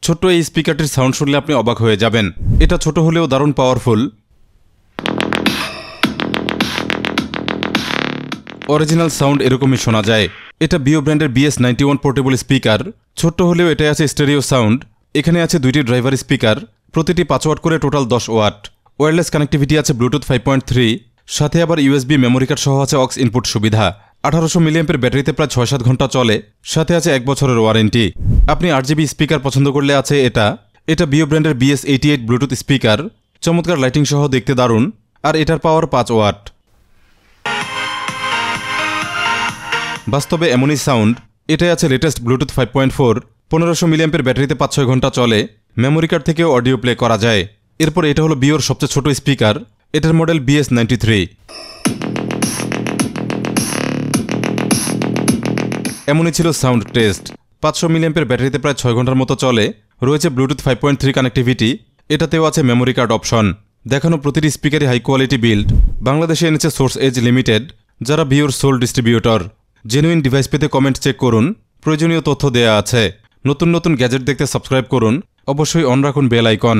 ছোট্ট এই স্পিকারটির সাউন্ড শুনলে আপনি অবাক হয়ে যাবেন। এটা ছোট হলেও দারুণ পাওয়ারফুল। অরিজিনাল সাউন্ড এরকমই শোনা যায়। এটা বিও ব্র্যান্ডের BS91 পোর্টেবল স্পিকার। ছোট্ট হলেও এটাই আছে স্টেরিও সাউন্ড। এখানে আছে দুইটি ড্রাইভার স্পিকার, প্রতিটি 5 ওয়াট করে, টোটাল 10 ওয়াট। ওয়্যারলেস কানেক্টিভিটি আছে ব্লুটুথ 5.3, সাথে আবার USB মেমোরি কার্ড সহ আছে অক্স ইনপুট সুবিধা। 1800 মিলিঅ্যাম্পের ব্যাটারিতে প্রায় 6-7 ঘন্টা চলে, সাথে আছে 1 বছরের ওয়ারেন্টি। আপনি 8GB স্পিকার পছন্দ করলে আছে এটা বিও ব্র্যান্ডের BS88 ব্লুটুথ স্পিকার। চমৎকার লাইটিং সহ দেখতে দারুণ, আর এটার পাওয়ার 5 ওয়াট। বাস্তবে এমনই সাউন্ড। এটাই আছে লেটেস্ট ব্লুটুথ 5.4। 1500 মিলিঅ্যাম্পের ব্যাটারিতে 5-6 ঘন্টা চলে। মেমোরি কার্ড থেকেও অডিও প্লে করা যায়। এরপর এটা হলো বিওর সবচেয়ে ছোট স্পিকার। এটার মডেল BS93। এমনই ছিল সাউন্ড টেস্ট। 500 মিলিঅ্যাম্পের ব্যাটারিতে প্রায় 6 ঘন্টার মতো চলে। রয়েছে ব্লুটুথ 5.3 কানেক্টিভিটি। এটাতেও আছে মেমোরি কার্ড অপশন। দেখানো প্রতিটি স্পিকারই হাই কোয়ালিটি বিল্ড। বাংলাদেশে এনেছে সোর্স এজ লিমিটেড, যারা বিওর সোল ডিস্ট্রিবিউটর। জেনুইন ডিভাইস পেতে কমেন্ট চেক করুন, প্রয়োজনীয় তথ্য দেয়া আছে। নতুন নতুন গ্যাজেট দেখতে সাবস্ক্রাইব করুন, অবশ্যই অন রাখুন বেল আইকন।